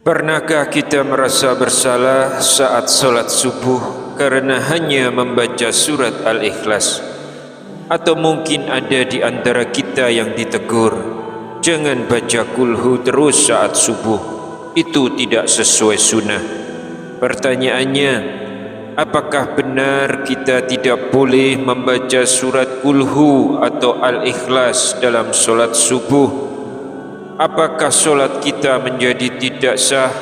Pernahkah kita merasa bersalah saat solat subuh kerana hanya membaca surat Al-Ikhlas? Atau mungkin ada di antara kita yang ditegur, jangan baca kulhu terus saat subuh, itu tidak sesuai sunnah. Pertanyaannya, apakah benar kita tidak boleh membaca surat kulhu atau Al-Ikhlas dalam solat subuh? Apakah solat kita menjadi tidak sah?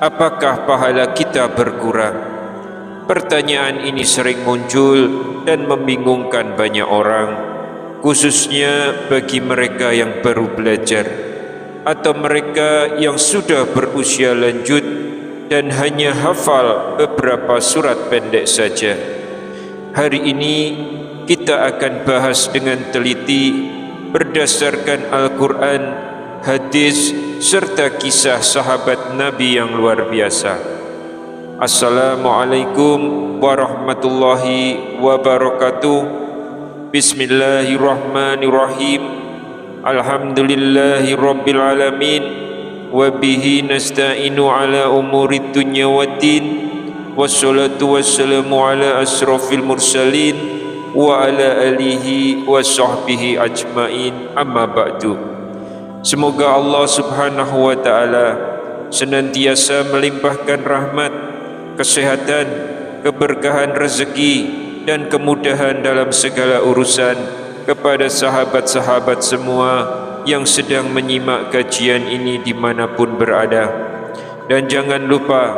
Apakah pahala kita berkurang? Pertanyaan ini sering muncul dan membingungkan banyak orang, khususnya bagi mereka yang baru belajar atau mereka yang sudah berusia lanjut dan hanya hafal beberapa surat pendek saja. Hari ini kita akan bahas dengan teliti berdasarkan Al-Quran, hadis serta kisah sahabat Nabi yang luar biasa. Assalamualaikum warahmatullahi wabarakatuh. Bismillahirrahmanirrahim. Alhamdulillahi rabbil alamin. Wabihi nasta'inu ala umurid dunya waddin. Wassalatu wassalamu ala asrafil mursalin wa ala alihi wa sahbihi ajmain, amma ba'du. Semoga Allah subhanahu wa ta'ala senantiasa melimpahkan rahmat, kesehatan, keberkahan rezeki dan kemudahan dalam segala urusan kepada sahabat-sahabat semua yang sedang menyimak kajian ini dimanapun berada. Dan jangan lupa,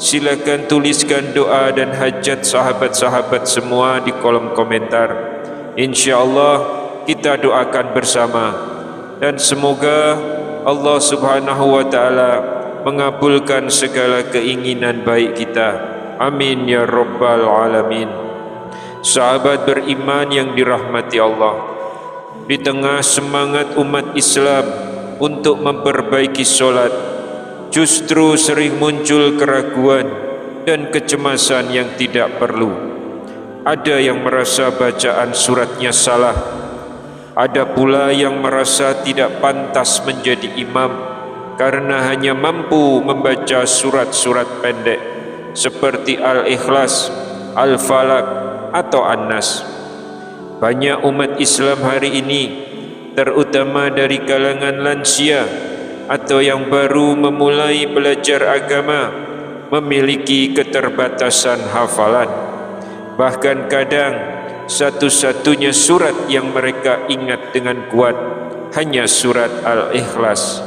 silakan tuliskan doa dan hajat sahabat-sahabat semua di kolom komentar. InsyaAllah kita doakan bersama, dan semoga Allah subhanahu wa ta'ala mengabulkan segala keinginan baik kita. Amin ya rabbal alamin. Sahabat beriman yang dirahmati Allah, di tengah semangat umat Islam untuk memperbaiki solat, justru sering muncul keraguan dan kecemasan yang tidak perlu. Ada yang merasa bacaan suratnya salah, ada pula yang merasa tidak pantas menjadi imam karena hanya mampu membaca surat-surat pendek seperti Al-Ikhlas, Al-Falaq atau An-Nas. Banyak umat Islam hari ini, terutama dari kalangan lansia atau yang baru memulai belajar agama, memiliki keterbatasan hafalan. Bahkan kadang satu-satunya surat yang mereka ingat dengan kuat hanya surat Al-Ikhlas.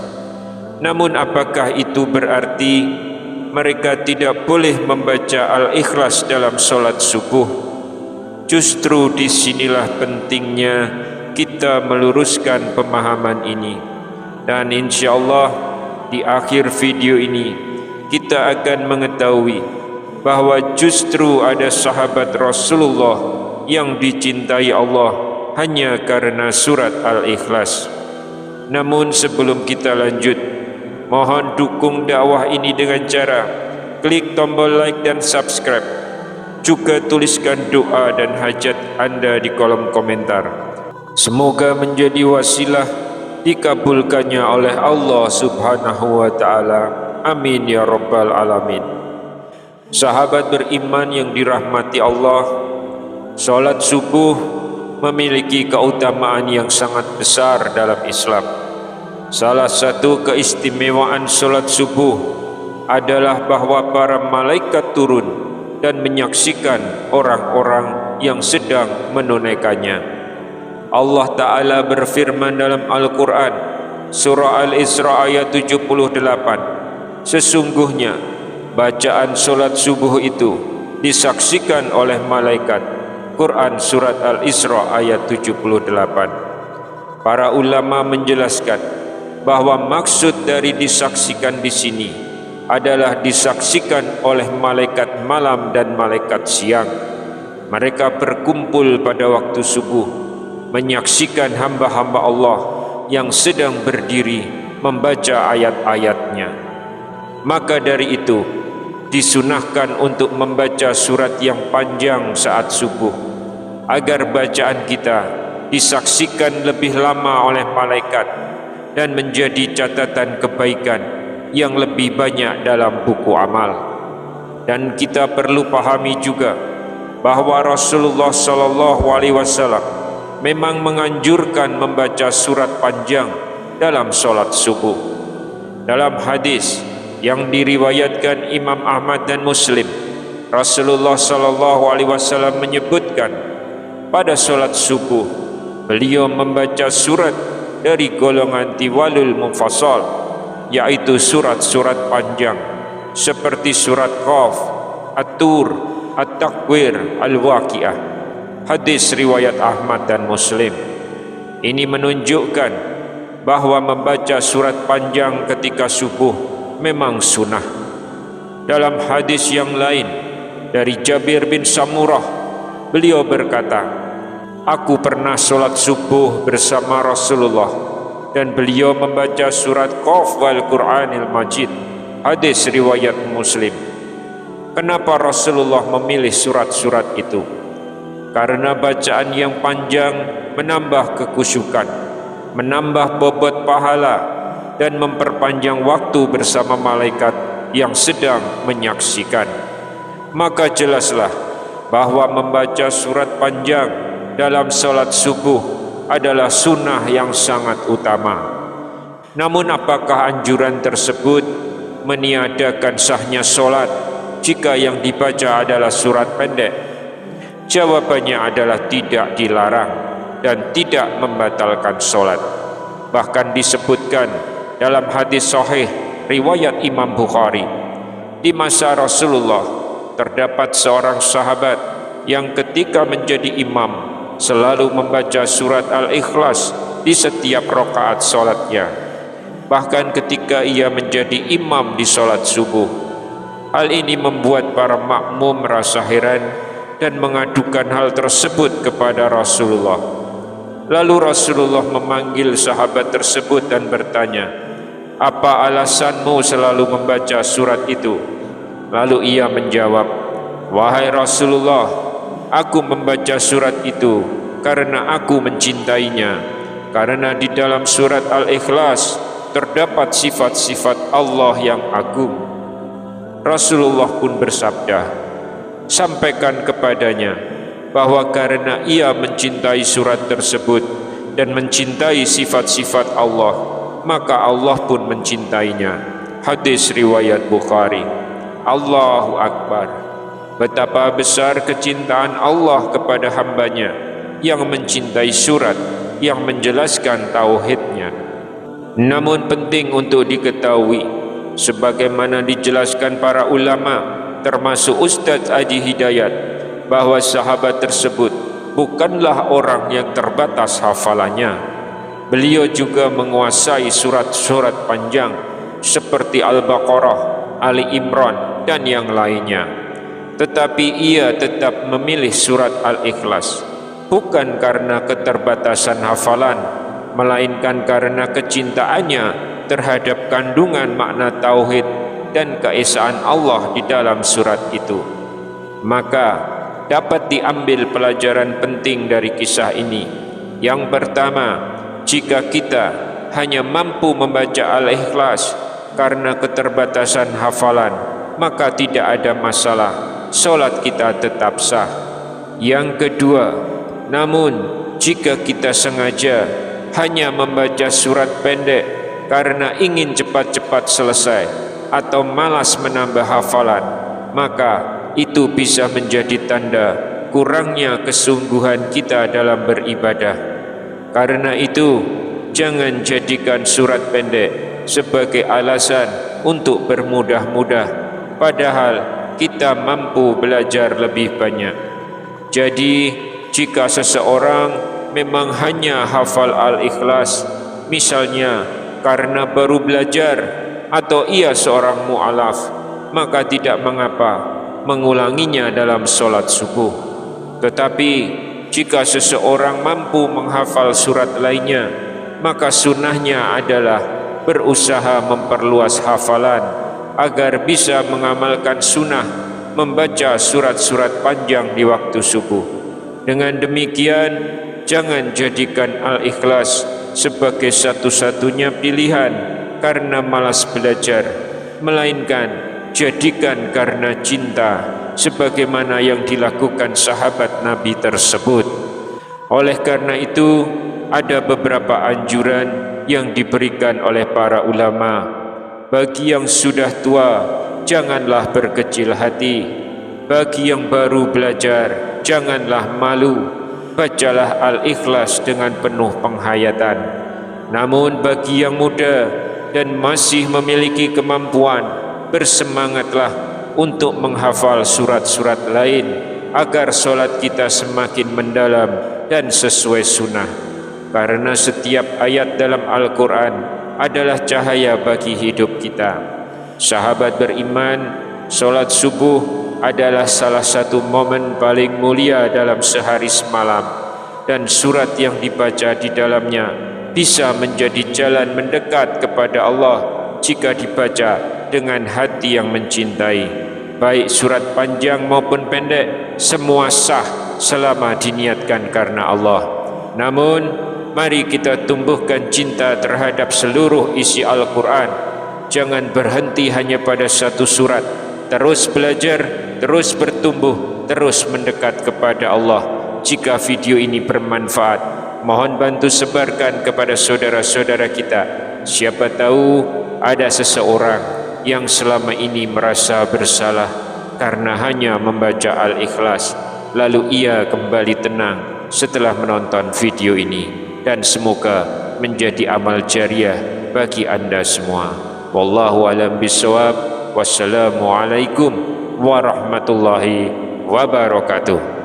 Namun apakah itu berarti mereka tidak boleh membaca Al-Ikhlas dalam solat subuh? Justru disinilah pentingnya kita meluruskan pemahaman ini. Dan insyaAllah di akhir video ini kita akan mengetahui bahawa justru ada sahabat Rasulullah yang dicintai Allah hanya karena surat Al-Ikhlas. Namun sebelum kita lanjut, mohon dukung dakwah ini dengan cara klik tombol like dan subscribe. Juga tuliskan doa dan hajat anda di kolom komentar. Semoga menjadi wasilah dikabulkannya oleh Allah subhanahu wa ta'ala. Amin ya rabbal alamin. Sahabat beriman yang dirahmati Allah, solat subuh memiliki keutamaan yang sangat besar dalam Islam. Salah satu keistimewaan solat subuh adalah bahawa para malaikat turun dan menyaksikan orang-orang yang sedang menunaikannya. Allah Ta'ala berfirman dalam Al-Quran, surah Al-Isra ayat 78, sesungguhnya bacaan solat subuh itu disaksikan oleh malaikat. Quran surat Al-Isra ayat 78. Para ulama menjelaskan bahawa maksud dari disaksikan di sini adalah disaksikan oleh malaikat malam dan malaikat siang. Mereka berkumpul pada waktu subuh, menyaksikan hamba-hamba Allah yang sedang berdiri membaca ayat-ayatnya. Maka dari itu disunahkan untuk membaca surat yang panjang saat subuh, agar bacaan kita disaksikan lebih lama oleh malaikat dan menjadi catatan kebaikan yang lebih banyak dalam buku amal. Dan kita perlu pahami juga bahwa Rasulullah SAW memang menganjurkan membaca surat panjang dalam solat subuh. Dalam hadis yang diriwayatkan Imam Ahmad dan Muslim, Rasulullah SAW menyebutkan pada solat subuh beliau membaca surat dari golongan tiwalul mufassal, yaitu surat-surat panjang seperti surat Qaf, At-Tur, At-Takwir, Al-Waqiah. Hadis riwayat Ahmad dan Muslim. Ini menunjukkan bahwa membaca surat panjang ketika subuh memang sunnah. Dalam hadis yang lain dari Jabir bin Samurah, beliau berkata, "Aku pernah solat subuh bersama Rasulullah dan beliau membaca surat Qaf wal Qur'anil Majid." Hadis riwayat Muslim. Kenapa Rasulullah memilih surat-surat itu? Karena bacaan yang panjang menambah kekhusyukan, menambah bobot pahala, dan memperpanjang waktu bersama malaikat yang sedang menyaksikan. Maka jelaslah bahwa membaca surat panjang dalam salat subuh adalah sunnah yang sangat utama. Namun apakah anjuran tersebut meniadakan sahnya solat jika yang dibaca adalah surat pendek? Jawabannya adalah tidak dilarang dan tidak membatalkan solat. Bahkan disebutkan dalam hadis sahih riwayat Imam Bukhari, di masa Rasulullah terdapat seorang sahabat yang ketika menjadi imam selalu membaca surat Al-Ikhlas di setiap rakaat solatnya. Bahkan ketika ia menjadi imam di solat subuh, hal ini membuat para makmum merasa heran dan mengadukan hal tersebut kepada Rasulullah. Lalu Rasulullah memanggil sahabat tersebut dan bertanya, "Apa alasanmu selalu membaca surat itu?" Lalu ia menjawab, "Wahai Rasulullah, aku membaca surat itu karena aku mencintainya, karena di dalam surat Al-Ikhlas terdapat sifat-sifat Allah yang agung." Rasulullah pun bersabda, "Sampaikan kepadanya bahwa karena ia mencintai surat tersebut dan mencintai sifat-sifat Allah, maka Allah pun mencintainya." Hadis riwayat Bukhari. Allahu Akbar. Betapa besar kecintaan Allah kepada hambanya yang mencintai surat yang menjelaskan tauhidnya. Namun penting untuk diketahui, sebagaimana dijelaskan para ulama termasuk Ustaz Haji Hidayat, bahwa sahabat tersebut bukanlah orang yang terbatas hafalannya. Beliau juga menguasai surat-surat panjang seperti Al-Baqarah, Ali Imran dan yang lainnya. Tetapi ia tetap memilih surat Al-Ikhlas, bukan karena keterbatasan hafalan, melainkan karena kecintaannya terhadap kandungan makna tauhid dan keesaan Allah di dalam surat itu. Maka dapat diambil pelajaran penting dari kisah ini. Yang pertama, jika kita hanya mampu membaca Al-Ikhlas karena keterbatasan hafalan, maka tidak ada masalah, solat kita tetap sah. Yang kedua, namun jika kita sengaja hanya membaca surat pendek karena ingin cepat-cepat selesai atau malas menambah hafalan, maka itu bisa menjadi tanda kurangnya kesungguhan kita dalam beribadah. Karena itu, jangan jadikan surat pendek sebagai alasan untuk bermudah-mudah, padahal kita mampu belajar lebih banyak. Jadi, jika seseorang memang hanya hafal Al-Ikhlas, misalnya karena baru belajar atau ia seorang mu'alaf, maka tidak mengapa mengulanginya dalam solat subuh. Tetapi jika seseorang mampu menghafal surat lainnya, maka sunnahnya adalah berusaha memperluas hafalan agar bisa mengamalkan sunnah membaca surat-surat panjang di waktu subuh. Dengan demikian, jangan jadikan Al-Ikhlas sebagai satu-satunya pilihan karena malas belajar, melainkan jadikan karena cinta, sebagaimana yang dilakukan sahabat Nabi tersebut. Oleh karena itu, ada beberapa anjuran yang diberikan oleh para ulama. Bagi yang sudah tua, janganlah berkecil hati. Bagi yang baru belajar, janganlah malu. Bacalah Al-Ikhlas dengan penuh penghayatan. Namun bagi yang muda dan masih memiliki kemampuan, bersemangatlah untuk menghafal surat-surat lain agar solat kita semakin mendalam dan sesuai sunnah. Karena setiap ayat dalam Al-Quran adalah cahaya bagi hidup kita. Sahabat beriman, solat subuh adalah salah satu momen paling mulia dalam sehari semalam, dan surat yang dibaca di dalamnya bisa menjadi jalan mendekat kepada Allah jika dibaca dengan hati yang mencintai. Baik surat panjang maupun pendek, semua sah selama diniatkan karena Allah. Namun mari kita tumbuhkan cinta terhadap seluruh isi Al-Quran. Jangan berhenti hanya pada satu surat. Terus belajar, terus bertumbuh, terus mendekat kepada Allah. Jika video ini bermanfaat, mohon bantu sebarkan kepada saudara-saudara kita. Siapa tahu ada seseorang yang selama ini merasa bersalah karena hanya membaca Al-Ikhlas, lalu ia kembali tenang setelah menonton video ini. Dan semoga menjadi amal jariah bagi anda semua. Wallahu a'lam bishawab. Wassalamualaikum warahmatullahi wabarakatuh.